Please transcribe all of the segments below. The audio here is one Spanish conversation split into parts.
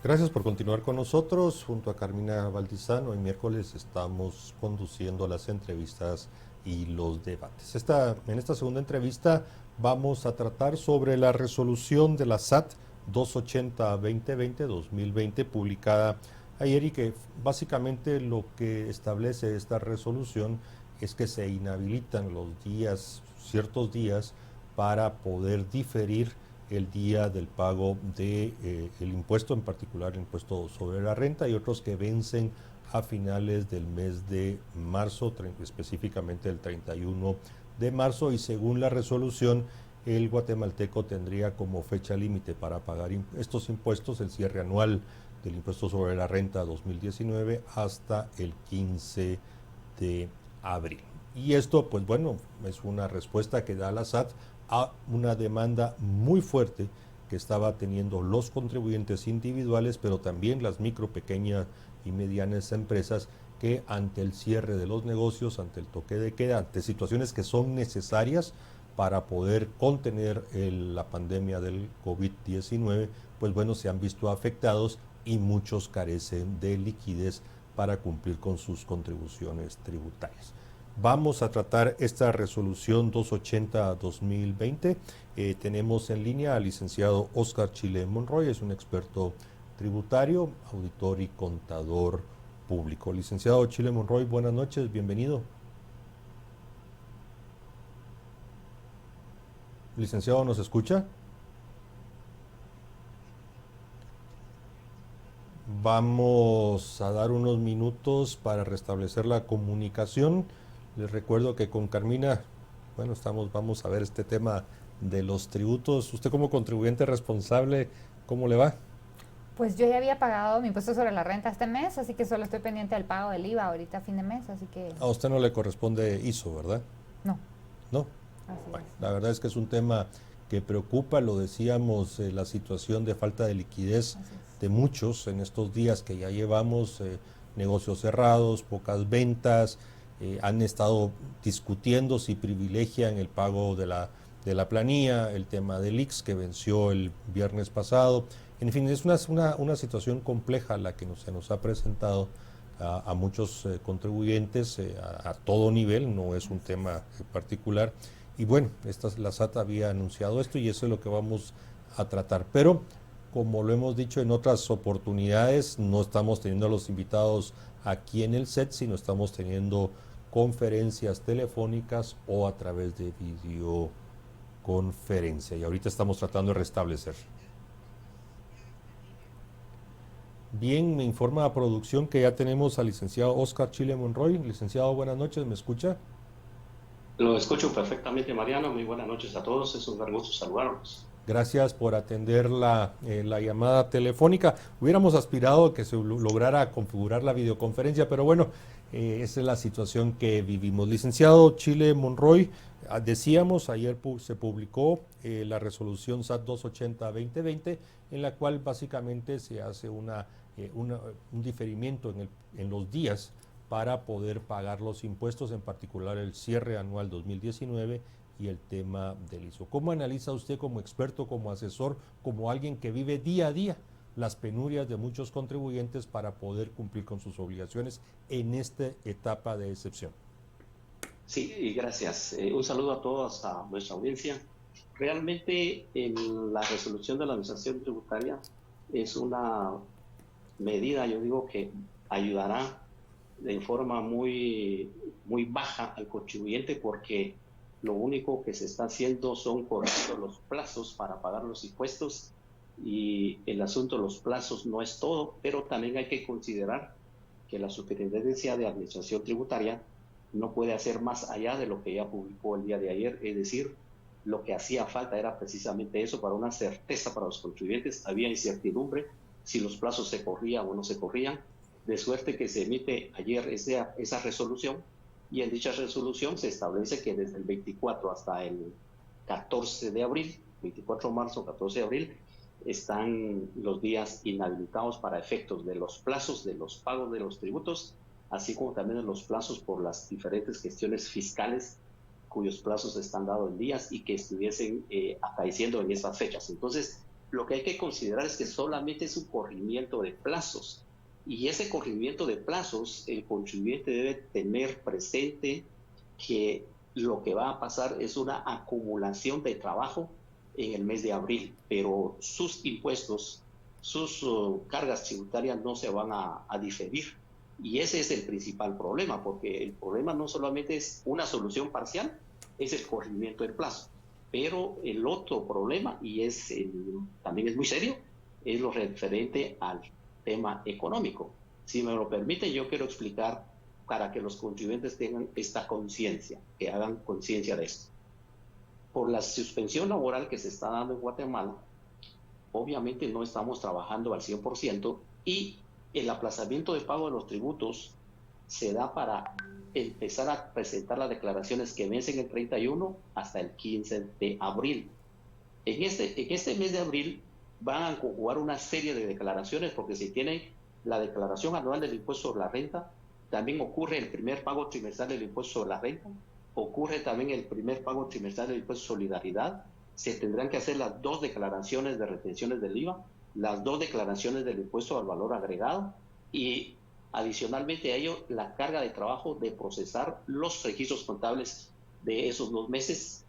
Gracias por continuar con nosotros. Junto a Carmina Valdizano, hoy miércoles estamos conduciendo las entrevistas y los debates. En esta segunda entrevista vamos a tratar sobre la resolución de la SAT 280-2020, publicada ayer, y que básicamente lo que establece esta resolución es que se inhabilitan ciertos días, para poder diferir el día del pago de el impuesto, en particular el impuesto sobre la renta, y otros que vencen a finales del mes de marzo, específicamente el 31 de marzo, y según la resolución, el guatemalteco tendría como fecha límite para pagar estos impuestos el cierre anual del impuesto sobre la renta 2019 hasta el 15 de abril. Y esto, pues bueno, es una respuesta que da la SAT a una demanda muy fuerte que estaba teniendo los contribuyentes individuales, pero también las micro, pequeñas y medianas empresas, que ante el cierre de los negocios, ante el toque de queda, ante situaciones que son necesarias para poder contener la pandemia del COVID-19, pues bueno, se han visto afectados y muchos carecen de liquidez para cumplir con sus contribuciones tributarias. Vamos a tratar esta resolución 280-2020. Tenemos en línea al licenciado Oscar Chile Monroy, es un experto tributario, auditor y contador público. Licenciado Chile Monroy, buenas noches, bienvenido. Licenciado, ¿nos escucha? Vamos a dar unos minutos para restablecer la comunicación. Les recuerdo que con Carmina, bueno, vamos a ver este tema de los tributos. Usted como contribuyente responsable, ¿cómo le va? Pues yo ya había pagado mi impuesto sobre la renta este mes, así que solo estoy pendiente del pago del IVA ahorita a fin de mes, así que A usted no le corresponde ISO, ¿verdad? no, ¿No? así Bueno, es. la verdad es que es un tema que preocupa, lo decíamos, la situación de falta de liquidez Así es. de muchos en estos días que ya llevamos, negocios cerrados, pocas ventas, han estado discutiendo si privilegian el pago de la planilla, el tema del IX que venció el viernes pasado. En fin, es una situación compleja la que se nos ha presentado a muchos contribuyentes, a todo nivel, no es un tema particular. Y bueno, la SAT había anunciado esto y eso es lo que vamos a tratar. Pero, como lo hemos dicho en otras oportunidades, no estamos teniendo a los invitados aquí en el set, sino estamos teniendo conferencias telefónicas o a través de videoconferencia. Y ahorita estamos tratando de restablecer. Bien, me informa la producción que ya tenemos al licenciado Oscar Chile Monroy. Licenciado, buenas noches, ¿me escucha? Lo escucho perfectamente, Mariano. Muy buenas noches a todos. Es un gran gusto saludarlos. Gracias por atender la llamada telefónica. Hubiéramos aspirado a que se lograra configurar la videoconferencia, pero bueno, esa es la situación que vivimos. Licenciado Chile Monroy, decíamos, ayer se publicó la resolución SAT 280-2020, en la cual básicamente se hace un diferimiento en los días para poder pagar los impuestos, en particular el cierre anual 2019 y el tema del ISO. ¿Cómo analiza usted como experto, como asesor, como alguien que vive día a día las penurias de muchos contribuyentes para poder cumplir con sus obligaciones en esta etapa de excepción? Sí, y gracias. Un saludo a todos, a nuestra audiencia. Realmente, la resolución de la Administración Tributaria es una medida, yo digo, que ayudará de forma muy baja al contribuyente, porque lo único que se está haciendo son corriendo los plazos para pagar los impuestos, y el asunto de los plazos no es todo, pero también hay que considerar que la Superintendencia de Administración Tributaria no puede hacer más allá de lo que ya publicó el día de ayer. Es decir, lo que hacía falta era precisamente eso, para una certeza para los contribuyentes. Había incertidumbre si los plazos se corrían o no se corrían, de suerte que se emite ayer esa resolución, y en dicha resolución se establece que desde el 24 hasta el 14 de abril, 24 de marzo, 14 de abril, están los días inhabilitados para efectos de los plazos de los pagos de los tributos, así como también de los plazos por las diferentes gestiones fiscales cuyos plazos están dados en días y que estuviesen acaeciendo en esas fechas. Entonces, lo que hay que considerar es que solamente es un corrimiento de plazos. Y ese corrimiento de plazos, el contribuyente debe tener presente que lo que va a pasar es una acumulación de trabajo en el mes de abril, pero sus impuestos, sus cargas tributarias no se van a diferir. Y ese es el principal problema, porque el problema no solamente es una solución parcial, es el corrimiento del plazo. Pero el otro problema, y también es muy serio, es lo referente al tema económico. Si me lo permiten, yo quiero explicar para que los contribuyentes tengan esta conciencia, que hagan conciencia de esto. Por la suspensión laboral que se está dando en Guatemala, obviamente no estamos trabajando al 100% y el aplazamiento de pago de los tributos se da para empezar a presentar las declaraciones que vencen el 31 hasta el 15 de abril. En este mes de abril van a conjugar una serie de declaraciones, porque si tienen la declaración anual del impuesto sobre la renta, también ocurre el primer pago trimestral del impuesto sobre la renta, ocurre también el primer pago trimestral del impuesto de solidaridad, se tendrán que hacer las 2 declaraciones de retenciones del IVA, las 2 declaraciones del impuesto al valor agregado y adicionalmente a ello la carga de trabajo de procesar los registros contables de esos 2 meses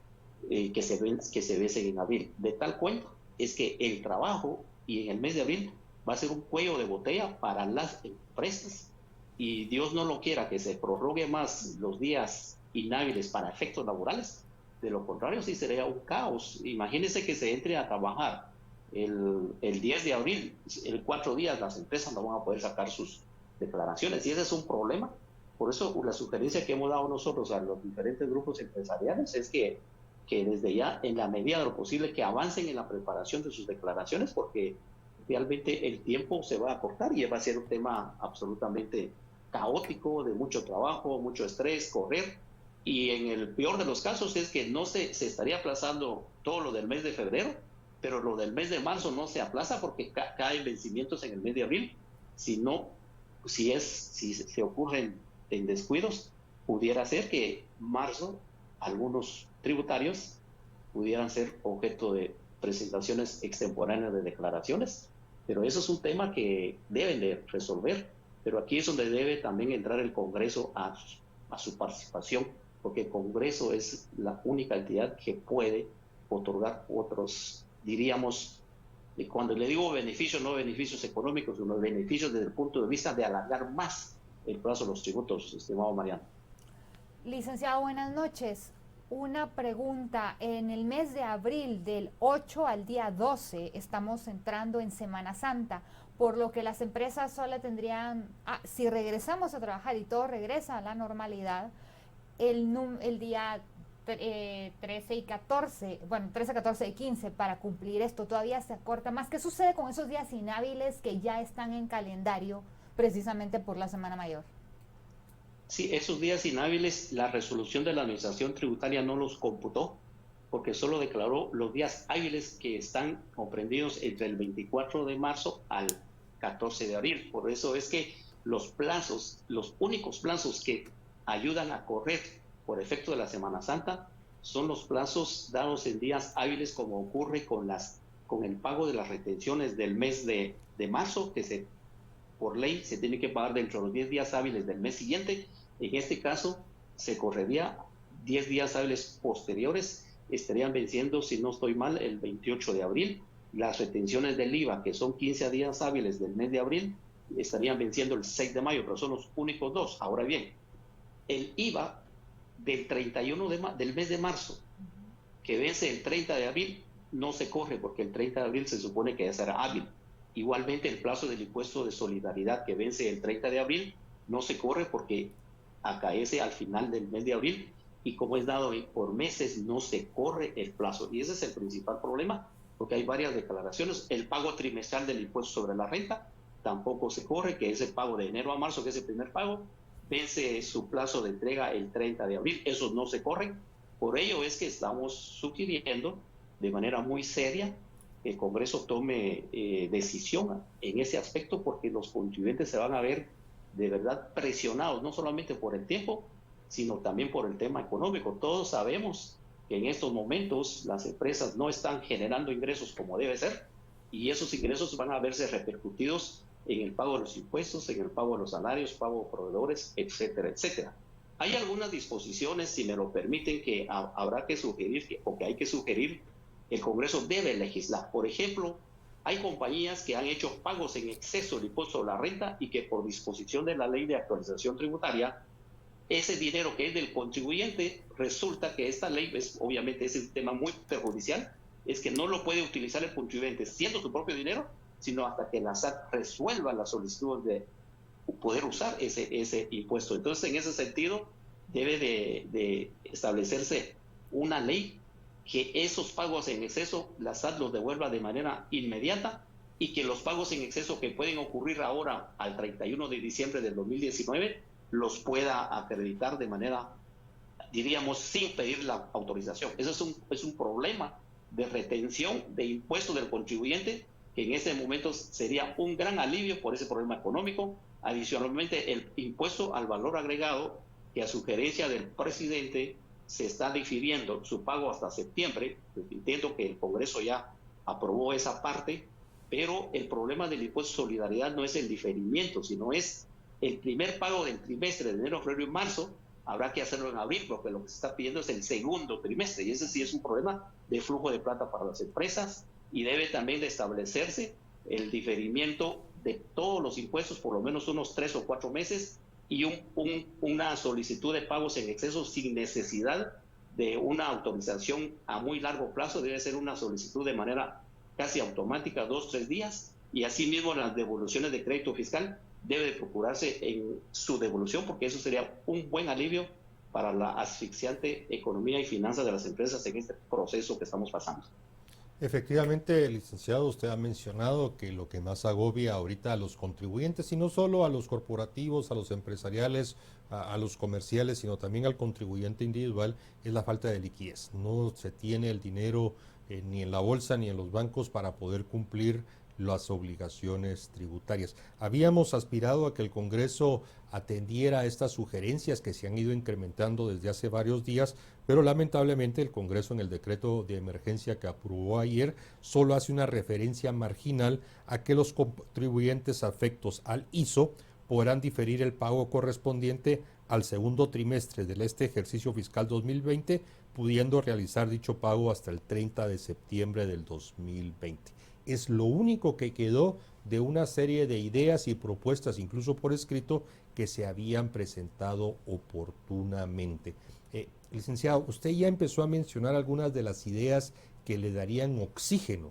que se vencen en abril. De tal cuenta es que el trabajo y en el mes de abril va a ser un cuello de botella para las empresas y Dios no lo quiera que se prorrogue más los días inhábiles para efectos laborales. De lo contrario, sí sería un caos. Imagínense que se entre a trabajar el 10 de abril, en 4 días las empresas no van a poder sacar sus declaraciones y ese es un problema. Por eso la sugerencia que hemos dado nosotros a los diferentes grupos empresariales es que desde ya, en la medida de lo posible, que avancen en la preparación de sus declaraciones, porque realmente el tiempo se va a acortar y va a ser un tema absolutamente caótico, de mucho trabajo, mucho estrés, correr. Y en el peor de los casos es que no se estaría aplazando todo lo del mes de febrero, pero lo del mes de marzo no se aplaza porque caen vencimientos en el mes de abril. Si se ocurren en descuidos, pudiera ser que marzo algunos tributarios pudieran ser objeto de presentaciones extemporáneas de declaraciones, pero eso es un tema que deben de resolver. Pero aquí es donde debe también entrar el Congreso a su participación, porque el Congreso es la única entidad que puede otorgar otros, diríamos, cuando le digo beneficios, no beneficios económicos, sino beneficios desde el punto de vista de alargar más el plazo de los tributos, estimado Mariano. Licenciado, buenas noches. Una pregunta, en el mes de abril, del 8 al día 12, estamos entrando en Semana Santa, por lo que las empresas solo tendrían, si regresamos a trabajar y todo regresa a la normalidad, el día 13 y 14, bueno, 13, 14 y 15 para cumplir esto todavía se acorta más. ¿Qué sucede con esos días inhábiles que ya están en calendario precisamente por la Semana Mayor? Sí, esos días inhábiles, la resolución de la Administración Tributaria no los computó, porque solo declaró los días hábiles que están comprendidos entre el 24 de marzo al 14 de abril. Por eso es que los plazos, los únicos plazos que ayudan a correr por efecto de la Semana Santa son los plazos dados en días hábiles, como ocurre con el pago de las retenciones del mes de marzo, que por ley se tiene que pagar dentro de los 10 días hábiles del mes siguiente. En este caso se correría 10 días hábiles posteriores, estarían venciendo, si no estoy mal, el 28 de abril. Las retenciones del IVA, que son 15 días hábiles del mes de abril, estarían venciendo el 6 de mayo, pero son los únicos 2. Ahora bien, el IVA del 31 del mes de marzo, que vence el 30 de abril, no se corre porque el 30 de abril se supone que ya será hábil. Igualmente el plazo del impuesto de solidaridad que vence el 30 de abril no se corre porque acaece al final del mes de abril y como es dado por meses no se corre el plazo. Y ese es el principal problema porque hay varias declaraciones. El pago trimestral del impuesto sobre la renta tampoco se corre, que es el pago de enero a marzo, que es el primer pago, vence su plazo de entrega el 30 de abril. Esos no se corren. Por ello es que estamos sugiriendo de manera muy seria que el Congreso tome decisión en ese aspecto porque los contribuyentes se van a ver de verdad presionados, no solamente por el tiempo, sino también por el tema económico. Todos sabemos que en estos momentos las empresas no están generando ingresos como debe ser y esos ingresos van a verse repercutidos en el pago de los impuestos, en el pago de los salarios, pago de proveedores, etcétera, etcétera. Hay algunas disposiciones, si me lo permiten, que habrá que sugerir, o que hay que sugerir, el Congreso debe legislar. Por ejemplo, hay compañías que han hecho pagos en exceso del impuesto a la renta y que por disposición de la Ley de Actualización Tributaria, ese dinero que es del contribuyente, resulta que esta ley, obviamente es un tema muy perjudicial, es que no lo puede utilizar el contribuyente siendo su propio dinero, sino hasta que la SAT resuelva la solicitud de poder usar ese impuesto. Entonces, en ese sentido, debe de establecerse una ley que esos pagos en exceso, la SAT los devuelva de manera inmediata, y que los pagos en exceso que pueden ocurrir ahora al 31 de diciembre del 2019 los pueda acreditar de manera, diríamos, sin pedir la autorización. Eso es un problema de retención de impuestos del contribuyente, que en ese momento sería un gran alivio por ese problema económico. Adicionalmente, el impuesto al valor agregado, que a sugerencia del presidente se está difiriendo su pago hasta septiembre. Entiendo que el Congreso ya aprobó esa parte, pero el problema del impuesto de solidaridad no es el diferimiento, sino es el primer pago del trimestre de enero, febrero y marzo. Habrá que hacerlo en abril, porque lo que se está pidiendo es el segundo trimestre, y ese sí es un problema de flujo de plata para las empresas, y debe también de establecerse el diferimiento de todos los impuestos por lo menos unos 3 o 4 meses, y una solicitud de pagos en exceso sin necesidad de una autorización a muy largo plazo. Debe ser una solicitud de manera casi automática, 2 o 3 días, y asimismo las devoluciones de crédito fiscal debe de procurarse en su devolución, porque eso sería un buen alivio para la asfixiante economía y finanzas de las empresas en este proceso que estamos pasando. Efectivamente, licenciado, usted ha mencionado que lo que más agobia ahorita a los contribuyentes, y no solo a los corporativos, a los empresariales, a los comerciales, sino también al contribuyente individual, es la falta de liquidez. No se tiene el dinero ni en la bolsa ni en los bancos para poder cumplir las obligaciones tributarias. Habíamos aspirado a que el Congreso atendiera a estas sugerencias que se han ido incrementando desde hace varios días, pero lamentablemente el Congreso, en el decreto de emergencia que aprobó ayer, solo hace una referencia marginal a que los contribuyentes afectos al ISO podrán diferir el pago correspondiente al segundo trimestre de este ejercicio fiscal 2020, pudiendo realizar dicho pago hasta el 30 de septiembre del 2020. Es lo único que quedó de una serie de ideas y propuestas, incluso por escrito, que se habían presentado oportunamente. Licenciado, usted ya empezó a mencionar algunas de las ideas que le darían oxígeno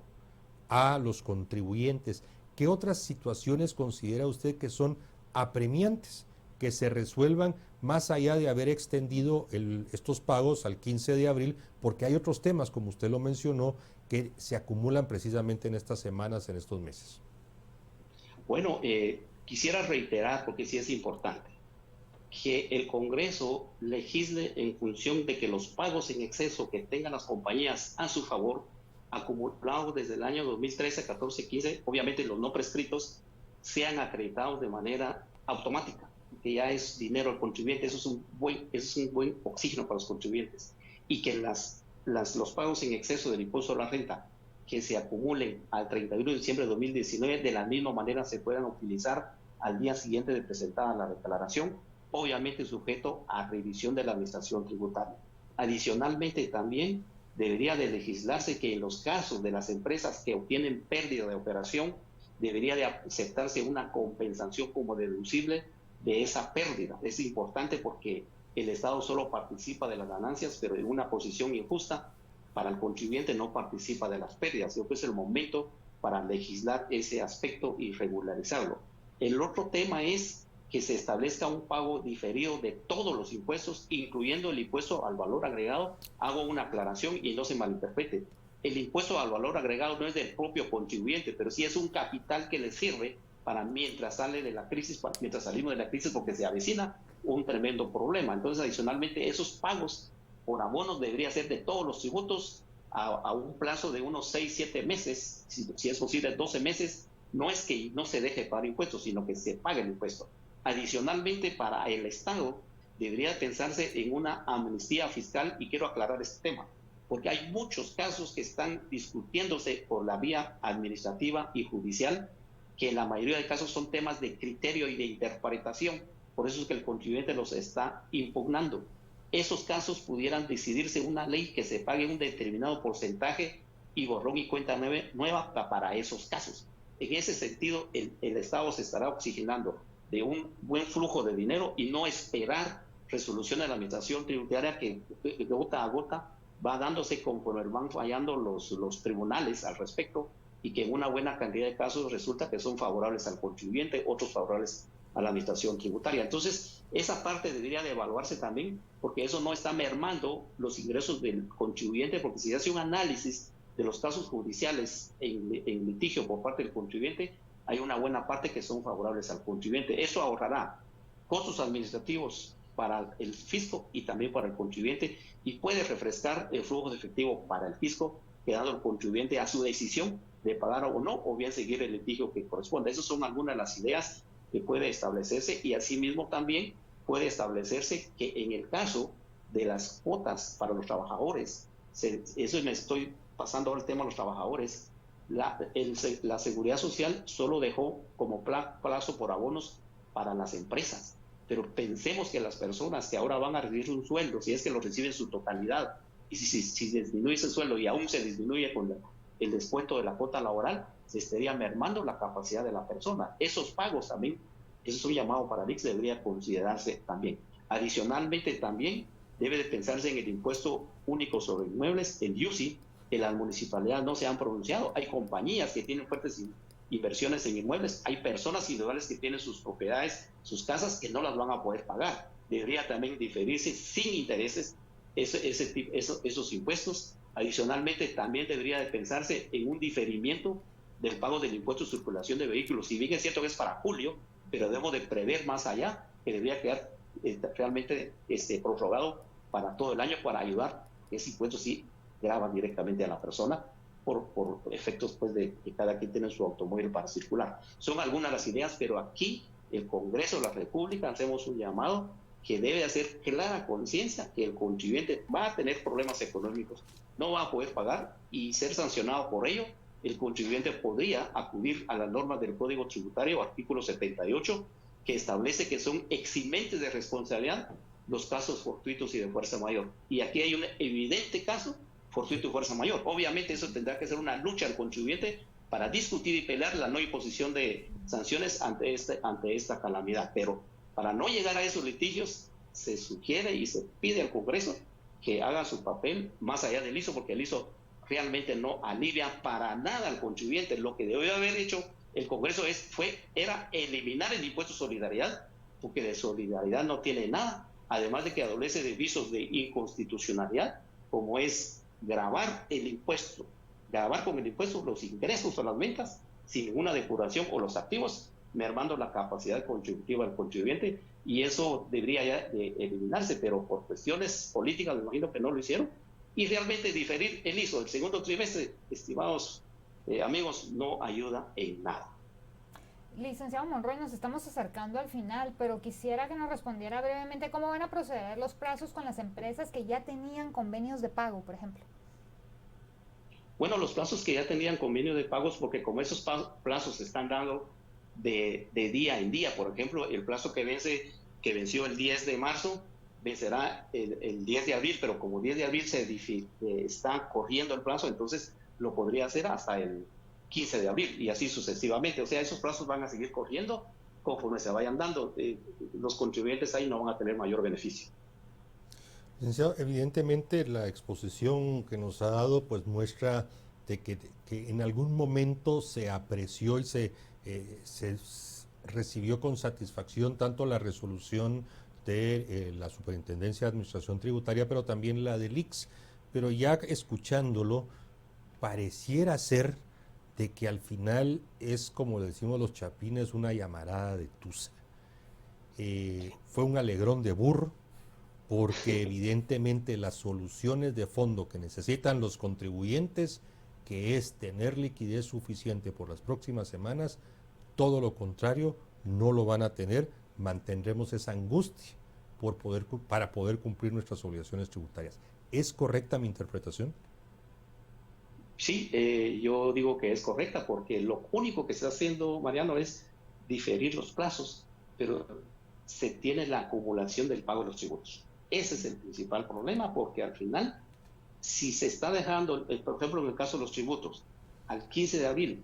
a los contribuyentes. ¿Qué otras situaciones considera usted que son apremiantes, que se resuelvan más allá de haber extendido estos pagos al 15 de abril? Porque hay otros temas, como usted lo mencionó, que se acumulan precisamente en estas semanas, en estos meses. Bueno, quisiera reiterar, porque sí es importante, que el Congreso legisle en función de que los pagos en exceso que tengan las compañías a su favor, acumulados desde el año 2013, 14, 15, obviamente los no prescritos, sean acreditados de manera automática, que ya es dinero al contribuyente. Eso es un buen oxígeno para los contribuyentes. Y que los pagos en exceso del impuesto a la renta que se acumulen al 31 de diciembre de 2019 de la misma manera se puedan utilizar al día siguiente de presentada la declaración, obviamente sujeto a revisión de la administración tributaria. Adicionalmente, también debería de legislarse que en los casos de las empresas que obtienen pérdida de operación, debería de aceptarse una compensación como deducible de esa pérdida. Es importante porque el Estado solo participa de las ganancias, pero en una posición injusta para el contribuyente no participa de las pérdidas. Creo que es el momento para legislar ese aspecto y regularizarlo. El otro tema es que se establezca un pago diferido de todos los impuestos, incluyendo el impuesto al valor agregado. Hago una aclaración y no se malinterprete. El impuesto al valor agregado no es del propio contribuyente, pero sí es un capital que le sirve para mientras salimos de la crisis, porque se avecina un tremendo problema. Entonces, adicionalmente, esos pagos por abonos debería ser de todos los tributos a un plazo de unos 6, 7 meses, si es posible 12 meses. No es que no se deje pagar impuestos, sino que se pague el impuesto. Adicionalmente, para el Estado debería pensarse en una amnistía fiscal, y quiero aclarar este tema. porque hay muchos casos que están discutiéndose por la vía administrativa y judicial, que en la mayoría de casos son temas de criterio y de interpretación. Por eso es que el contribuyente los está impugnando. Esos casos pudieran decidirse una ley que se pague un determinado porcentaje y borrón y cuenta nueva para esos casos. En ese sentido, el Estado se estará oxigenando de un buen flujo de dinero y no esperar resolución de la administración tributaria que gota a gota va dándose conforme van fallando los tribunales al respecto, y que en una buena cantidad de casos resulta que son favorables al contribuyente, otros favorables a la administración tributaria. Entonces, esa parte debería de evaluarse también, porque eso no está mermando los ingresos del contribuyente, porque si se hace un análisis de los casos judiciales en litigio por parte del contribuyente, hay una buena parte que son favorables al contribuyente. Eso ahorrará costos administrativos para el fisco y también para el contribuyente, y puede refrescar el flujo de efectivo para el fisco, quedando el contribuyente a su decisión de pagar o no, o bien seguir el litigio que corresponde. Esas son algunas de las ideas que puede establecerse, y asimismo también puede establecerse que en el caso de las cuotas para los trabajadores, eso me estoy pasando ahora el tema de los trabajadores, la Seguridad Social solo dejó como plazo por abonos para las empresas, pero pensemos que las personas que ahora van a recibir un sueldo, si es que lo reciben en su totalidad, y si disminuye ese sueldo y aún se disminuye con el descuento de la cuota laboral, se estaría mermando la capacidad de la persona. Esos pagos también, eso es un llamado para VIX, debería considerarse también. Adicionalmente también debe de pensarse en el impuesto único sobre inmuebles, el IUCI, que las municipalidades no se han pronunciado. Hay compañías que tienen fuertes inversiones en inmuebles, hay personas individuales que tienen sus propiedades, sus casas, que no las van a poder pagar. Debería también diferirse sin intereses esos impuestos. Adicionalmente, también debería de pensarse en un diferimiento del pago del impuesto de circulación de vehículos. Si bien es cierto que es para julio, pero debemos de prever más allá, que debería quedar realmente prorrogado para todo el año, para ayudar que ese impuesto sí grava directamente a la persona por efectos pues de que cada quien tiene su automóvil para circular. Son algunas de las ideas, pero aquí el Congreso de la República hacemos un llamado que debe hacer clara conciencia que el contribuyente va a tener problemas económicos, no va a poder pagar y ser sancionado por ello. El contribuyente podría acudir a las normas del Código Tributario, artículo 78, que establece que son eximentes de responsabilidad los casos fortuitos y de fuerza mayor. Y aquí hay un evidente caso fortuito y fuerza mayor. Obviamente eso tendrá que ser una lucha del contribuyente para discutir y pelear la no imposición de sanciones ante esta calamidad. Pero para no llegar a esos litigios, se sugiere y se pide al Congreso que haga su papel más allá del ISO, porque el ISO realmente no alivia para nada al contribuyente. Lo que debió haber hecho el Congreso era eliminar el impuesto de solidaridad, porque de solidaridad no tiene nada, además de que adolece de visos de inconstitucionalidad, como es gravar con el impuesto los ingresos o las ventas sin ninguna depuración, o los activos, mermando la capacidad contributiva del contribuyente, y eso debería ya de eliminarse, pero por cuestiones políticas me imagino que no lo hicieron, y realmente diferir el ISO del segundo trimestre, estimados amigos, no ayuda en nada. Licenciado Monroy, nos estamos acercando al final, pero quisiera que nos respondiera brevemente cómo van a proceder los plazos con las empresas que ya tenían convenios de pago, por ejemplo. Bueno, los plazos que ya tenían convenio de pagos, porque como esos plazos se están dando de día en día, por ejemplo, el plazo que venció el 10 de marzo, vencerá el 10 de abril, pero como 10 de abril está corriendo el plazo, entonces lo podría hacer hasta el 15 de abril y así sucesivamente. O sea, esos plazos van a seguir corriendo conforme se vayan dando. Los contribuyentes ahí no van a tener mayor beneficio. Licenciado, evidentemente la exposición que nos ha dado pues muestra de que en algún momento se apreció y se recibió con satisfacción tanto la resolución de la Superintendencia de Administración Tributaria, pero también la del ICS. Pero ya escuchándolo, pareciera ser de que al final es, como decimos los chapines, una llamarada de tusa. Fue un alegrón de burro, porque evidentemente las soluciones de fondo que necesitan los contribuyentes, que es tener liquidez suficiente por las próximas semanas, todo lo contrario, no lo van a tener. Mantendremos esa angustia para poder cumplir nuestras obligaciones tributarias. ¿Es correcta mi interpretación? Sí, yo digo que es correcta porque lo único que está haciendo Mariano es diferir los plazos, pero se tiene la acumulación del pago de los tributos. Ese es el principal problema porque al final, si se está dejando, por ejemplo, en el caso de los tributos, al 15 de abril,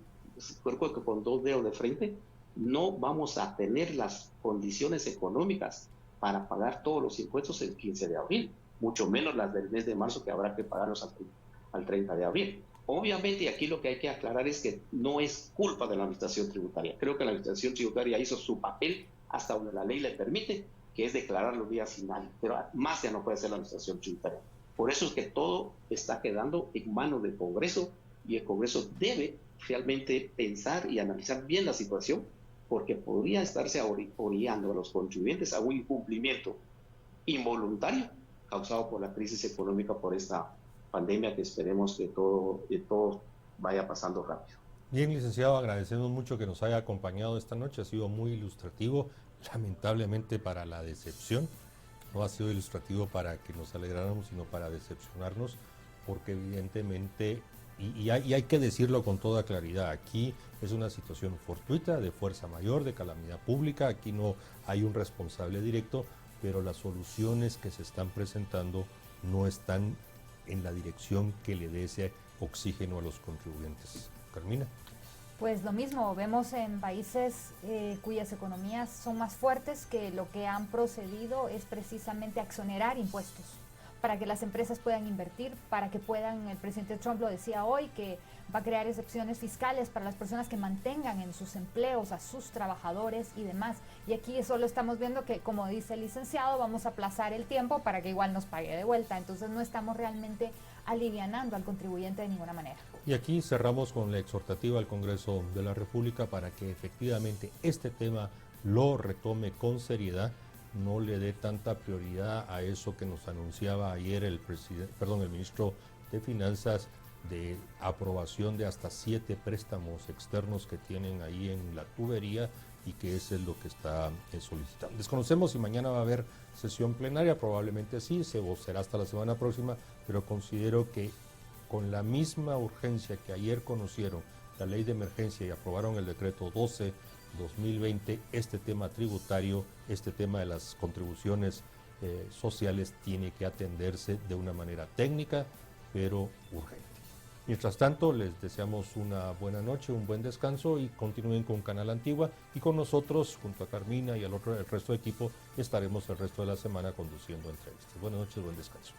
recuerdo que con 2 dedos de frente, no vamos a tener las condiciones económicas para pagar todos los impuestos el 15 de abril, mucho menos las del mes de marzo que habrá que pagarlos al 30 de abril. Obviamente, aquí lo que hay que aclarar es que no es culpa de la Administración Tributaria. Creo que la Administración Tributaria hizo su papel hasta donde la ley le permite, que es declarar los días finales, pero más ya no puede ser la Administración Tributaria. Por eso es que todo está quedando en manos del Congreso y el Congreso debe realmente pensar y analizar bien la situación porque podría estarse orillando a los contribuyentes a un incumplimiento involuntario causado por la crisis económica por esta pandemia que esperemos que todo vaya pasando rápido. Bien, licenciado, agradecemos mucho que nos haya acompañado esta noche. Ha sido muy ilustrativo, lamentablemente para la decepción. No ha sido ilustrativo para que nos alegráramos, sino para decepcionarnos, porque evidentemente, y hay que decirlo con toda claridad, aquí es una situación fortuita, de fuerza mayor, de calamidad pública, aquí no hay un responsable directo, pero las soluciones que se están presentando no están en la dirección que le dé ese oxígeno a los contribuyentes. Carmina. Pues lo mismo, vemos en países cuyas economías son más fuertes que lo que han procedido es precisamente a exonerar impuestos para que las empresas puedan invertir, para que puedan, el presidente Trump lo decía hoy, que va a crear excepciones fiscales para las personas que mantengan en sus empleos a sus trabajadores y demás. Y aquí solo estamos viendo que, como dice el licenciado, vamos a aplazar el tiempo para que igual nos pague de vuelta. Entonces no estamos realmente alivianando al contribuyente de ninguna manera. Y aquí cerramos con la exhortativa al Congreso de la República para que efectivamente este tema lo retome con seriedad, no le dé tanta prioridad a eso que nos anunciaba ayer el ministro de Finanzas, de aprobación de hasta 7 préstamos externos que tienen ahí en la tubería y que eso es lo que está solicitando. Desconocemos si mañana va a haber sesión plenaria, probablemente sí, será hasta la semana próxima, pero considero que con la misma urgencia que ayer conocieron la ley de emergencia y aprobaron el decreto 12/2020, este tema tributario, este tema de las contribuciones sociales tiene que atenderse de una manera técnica, pero urgente. Mientras tanto, les deseamos una buena noche, un buen descanso y continúen con Canal Antigua y con nosotros, junto a Carmina y el resto del equipo, estaremos el resto de la semana conduciendo entrevistas. Buenas noches, buen descanso.